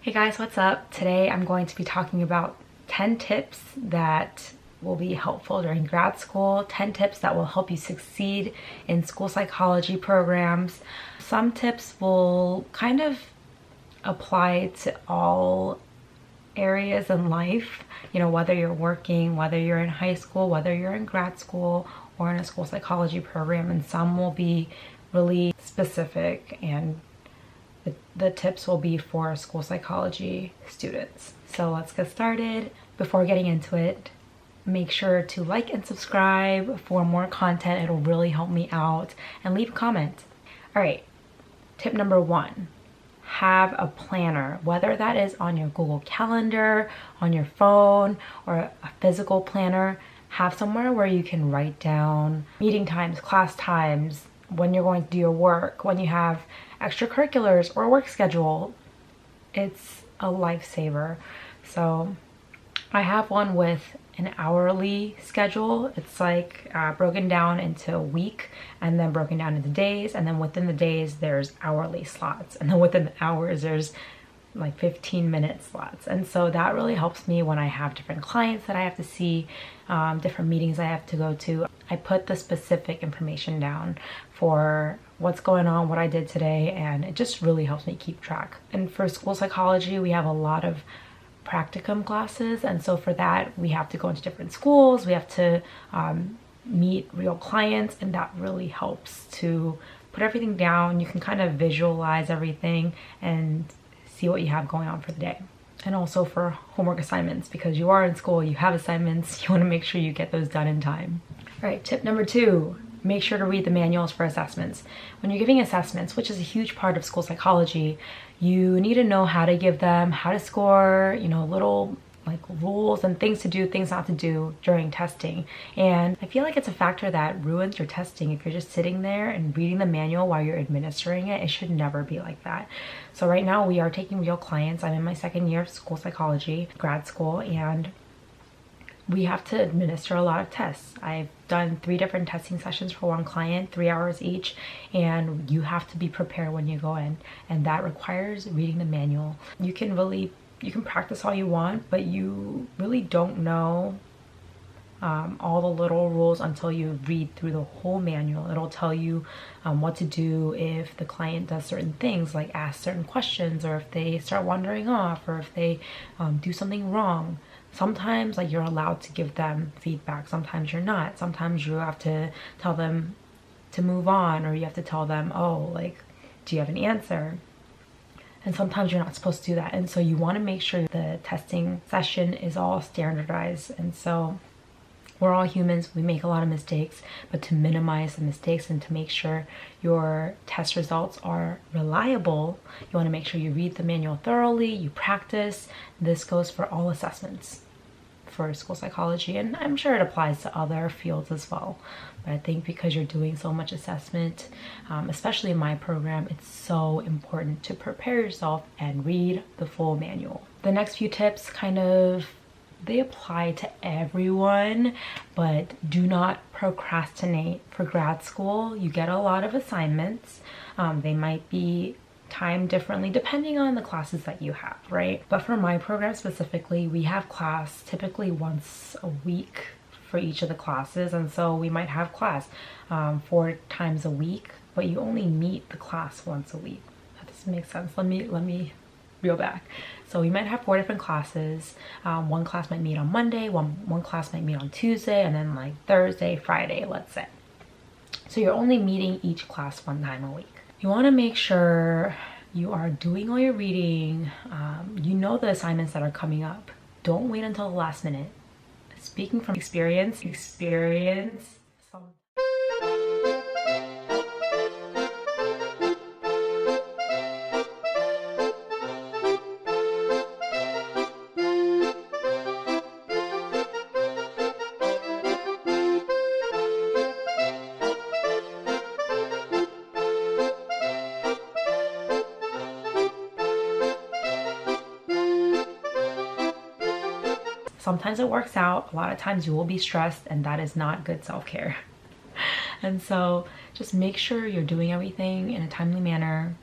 Hey guys, what's up? Today I'm going to be talking about 10 tips that will be helpful during grad school, 10 tips that will help you succeed in school psychology programs. Some tips will kind of apply to all areas in life, you know, whether you're working, whether you're in high school, whether you're in grad school or in a school psychology program, and some will be really specific, and the tips will be for school psychology students. So let's get started. Before getting into it, make sure to like and subscribe for more content. It'll really help me out, and leave a comment. All right, tip number 1. Have a planner, whether that is on your Google Calendar, on your phone, or a physical planner. Have somewhere where you can write down meeting times, class times, when you're going to do your work, when you have extracurriculars or work schedule. It's a lifesaver. So I have one with an hourly schedule. It's like broken down into a week, and then broken down into days, and then within the days there's hourly slots, and then within the hours there's like 15-minute slots. And so that really helps me when I have different clients that I have to see, different meetings I have to go to. I put the specific information down for what's going on, what I did today, and it just really helps me keep track. And for school psychology, we have a lot of practicum classes, and so for that we have to go into different schools, we have to meet real clients, and that really helps to put everything down. You can kind of visualize everything and see what you have going on for the day. And also for homework assignments, because you are in school, you have assignments, you want to make sure you get those done in time. All right, tip number 2, make sure to read the manuals for assessments. When you're giving assessments, which is a huge part of school psychology, you need to know how to give them, how to score, you know, little like rules and things to do, things not to do during testing. And I feel like it's a factor that ruins your testing if you're just sitting there and reading the manual while you're administering it. It should never be like that. So right now we are taking real clients. I'm in my 2nd year of school psychology, grad school, and we have to administer a lot of tests. I've done 3 different testing sessions for one client, 3 hours each, and you have to be prepared when you go in, and that requires reading the manual. You can practice all you want, but you really don't know all the little rules until you read through the whole manual. It'll tell you what to do if the client does certain things, like ask certain questions, or if they start wandering off, or if they do something wrong. Sometimes like you're allowed to give them feedback, sometimes you're not. Sometimes you have to tell them to move on, or you have to tell them, oh, like, do you have an answer? And sometimes you're not supposed to do that. And so you want to make sure the testing session is all standardized. And so we're all humans, we make a lot of mistakes, but to minimize the mistakes and to make sure your test results are reliable, you want to make sure you read the manual thoroughly, you practice. This goes for all assessments for school psychology, and I'm sure it applies to other fields as well. But I think because you're doing so much assessment, especially in my program, it's so important to prepare yourself and read the full manual. The next few tips they apply to everyone, but do not procrastinate. For grad school, you get a lot of assignments. They might be timed differently depending on the classes that you have, right? But for my program specifically, we have class typically once a week for each of the classes, and so we might have class 4 times a week, but you only meet the class once a week. That doesn't make sense. Let me reel back. So we might have 4 different classes. One class might meet on Monday, one class might meet on Tuesday, and then like Thursday, Friday, let's say. So you're only meeting each class 1 time a week. You want to make sure you are doing all your reading. You know the assignments that are coming up. Don't wait until the last minute. Speaking from experience. Sometimes it works out. A lot of times you will be stressed, and that is not good self-care. And so just make sure you're doing everything in a timely manner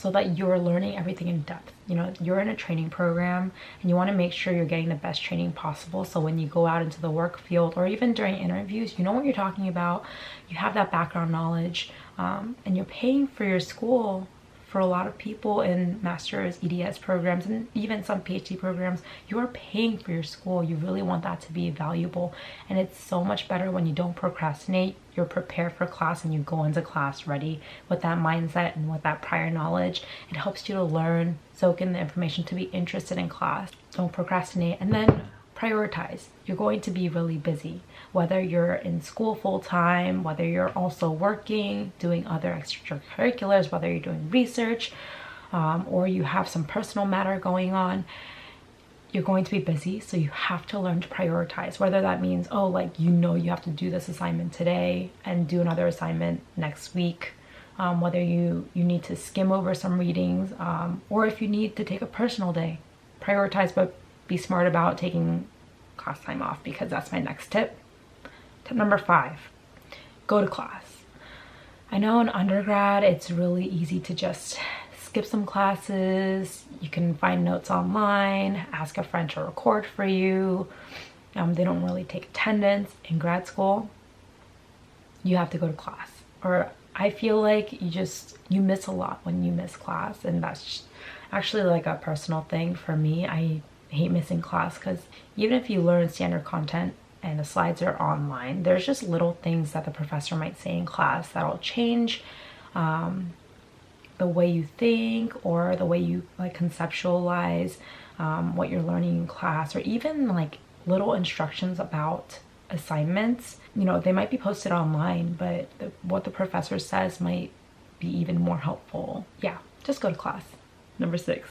so that you're learning everything in depth. You know, you're in a training program and you want to make sure you're getting the best training possible, so when you go out into the work field or even during interviews, you know what you're talking about, you have that background knowledge, and you're paying for your school. For a lot of people in master's EDS programs and even some PhD programs, you are paying for your school. You really want that to be valuable, and it's so much better when you don't procrastinate. You're prepared for class and you go into class ready with that mindset and with that prior knowledge. It helps you to learn, soak in the information, to be interested in class. Don't procrastinate, and then prioritize. You're going to be really busy, whether you're in school full-time, whether you're also working, doing other extracurriculars, whether you're doing research, or you have some personal matter going on. You're going to be busy, so you have to learn to prioritize, whether that means, oh, like, you know, you have to do this assignment today and do another assignment next week, whether you need to skim over some readings, or if you need to take a personal day. Prioritize, but be smart about taking class time off, because that's my next tip. Tip number 5, go to class. I know in undergrad it's really easy to just skip some classes. You can find notes online, ask a friend to record for you. They don't really take attendance. In grad school, you have to go to class, or I feel like you miss a lot when you miss class, and that's actually like a personal thing for me. I hate missing class because even if you learn standard content and the slides are online, there's just little things that the professor might say in class that'll change the way you think, or the way you like conceptualize what you're learning in class, or even like little instructions about assignments. You know, they might be posted online, but what the professor says might be even more helpful. Yeah, just go to class. Number 6,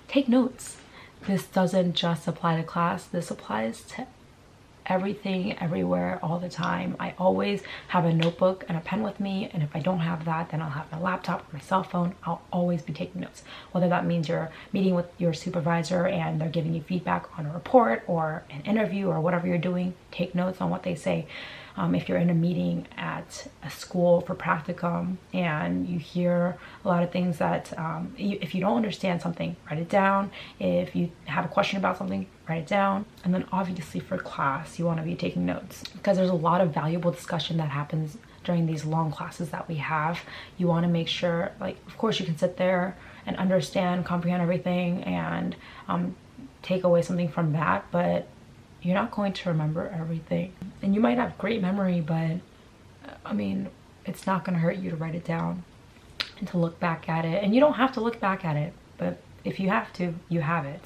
take notes. This doesn't just apply to class, this applies to everything, everywhere, all the time. I always have a notebook and a pen with me, and if I don't have that, then I'll have my laptop or my cell phone. I'll always be taking notes, whether that means you're meeting with your supervisor and they're giving you feedback on a report or an interview or whatever you're doing. Take notes on what they say. If you're in a meeting at a school for practicum and you hear a lot of things that if you don't understand something, write it down. If you have a question about something, write it down. And then obviously for class, you want to be taking notes, because there's a lot of valuable discussion that happens during these long classes that we have. You want to make sure, like, of course you can sit there and understand, comprehend everything and take away something from that, but you're not going to remember everything. And you might have great memory, but I mean, it's not going to hurt you to write it down and to look back at it. And you don't have to look back at it, but if you have to, you have it.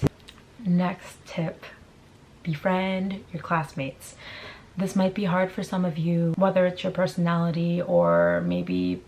Next tip, befriend your classmates. This might be hard for some of you, whether it's your personality or maybe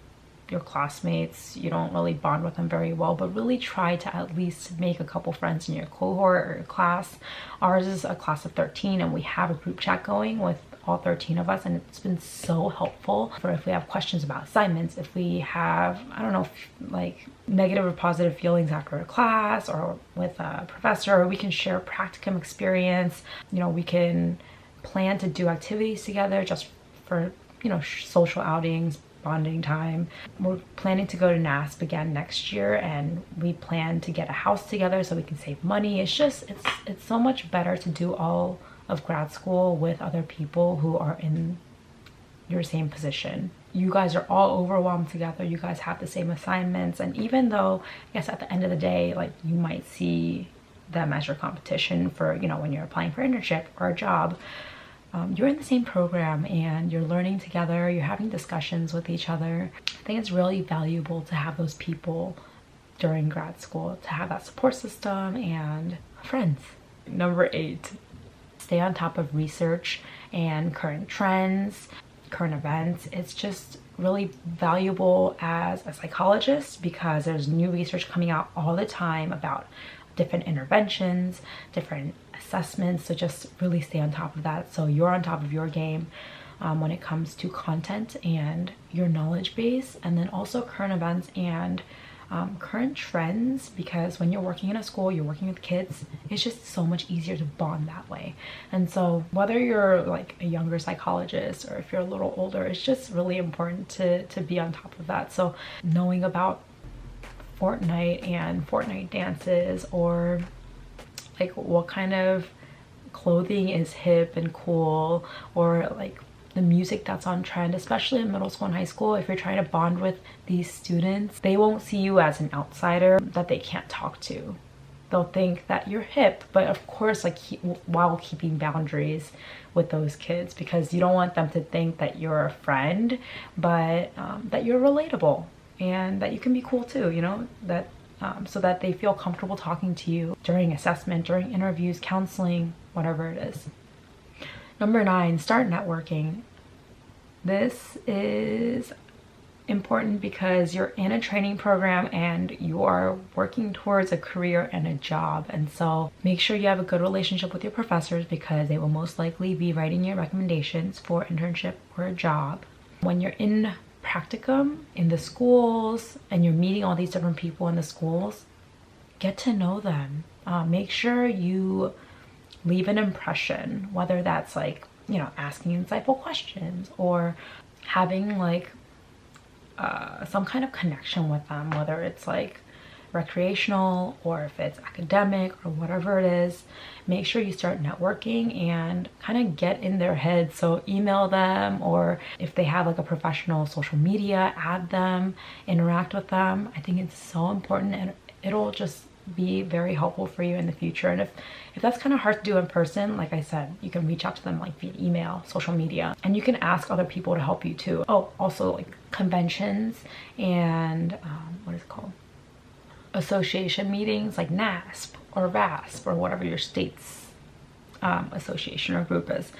your classmates, you don't really bond with them very well, but really try to at least make a couple friends in your cohort or your class. Ours is a class of 13 and we have a group chat going with all 13 of us, and it's been so helpful for if we have questions about assignments, if we have, I don't know, like negative or positive feelings after a class or with a professor, or we can share practicum experience. You know, we can plan to do activities together just for, you know, social outings, bonding time. We're planning to go to NASP again next year, and we plan to get a house together so we can save money. It's just, it's so much better to do all of grad school with other people who are in your same position. You guys are all overwhelmed together, you guys have the same assignments, and even though I guess at the end of the day, like, you might see them as your competition for, you know, when you're applying for internship or a job, you're in the same program and you're learning together, you're having discussions with each other. I think it's really valuable to have those people during grad school, to have that support system and friends. Number 8, stay on top of research and current trends, current events. It's just really valuable as a psychologist because there's new research coming out all the time about different interventions, different assessments, so just really stay on top of that so you're on top of your game when it comes to content and your knowledge base, and then also current events and current trends, because when you're working in a school, you're working with kids, it's just so much easier to bond that way. And so whether you're like a younger psychologist or if you're a little older, it's just really important to be on top of that. So knowing about Fortnite and Fortnite dances, or like what kind of clothing is hip and cool, or like the music that's on trend, especially in middle school and high school. If you're trying to bond with these students, they won't see you as an outsider that they can't talk to. They'll think that you're hip, but of course, like while keeping boundaries with those kids, because you don't want them to think that you're a friend, but that you're relatable and that you can be cool too, you know, that so that they feel comfortable talking to you during assessment, during interviews, counseling, whatever it is. Number 9, start networking. This is important because you're in a training program and you are working towards a career and a job. And so make sure you have a good relationship with your professors, because they will most likely be writing your recommendations for internship or a job. When you're in practicum in the schools and you're meeting all these different people in the schools, get to know them. Make sure you leave an impression, whether that's like, you know, asking insightful questions or having like some kind of connection with them, whether it's like recreational or if it's academic or whatever it is. Make sure you start networking and kind of get in their head. So email them, or if they have like a professional social media, add them, interact with them. I think it's so important, and it'll just be very helpful for you in the future. And if that's kind of hard to do in person, like I said, you can reach out to them like via email, social media, and you can ask other people to help you too. Oh, also like conventions and what is it called? Association meetings like NASP or RASP or whatever your state's association or group is.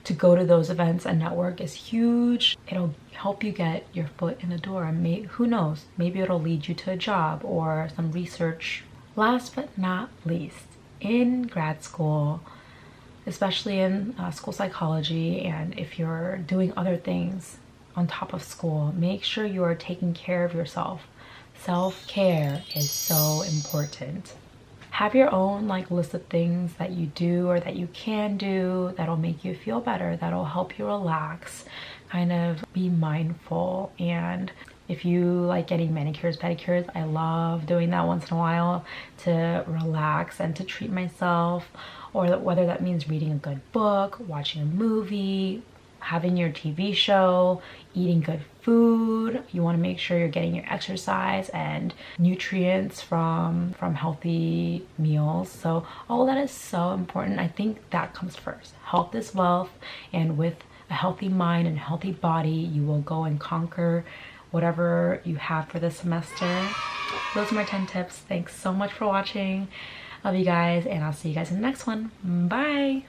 To go to those events and network is huge. It'll help you get your foot in the door, and who knows, maybe it'll lead you to a job or some research. Last but not least, in grad school, especially in school psychology, and if you're doing other things on top of school, make sure you are taking care of yourself. Self-care is so important. Have your own like list of things that you do or that you can do that'll make you feel better, that'll help you relax, kind of be mindful. And if you like getting manicures, pedicures, I love doing that once in a while to relax and to treat myself, or whether that means reading a good book, watching a movie, having your TV show, eating good food. You want to make sure you're getting your exercise and nutrients from healthy meals. So all that is so important. I think that comes first. Health is wealth, and with a healthy mind and healthy body, you will go and conquer whatever you have for this semester. Those are my 10 tips. Thanks so much for watching. Love you guys, and I'll see you guys in the next one. Bye.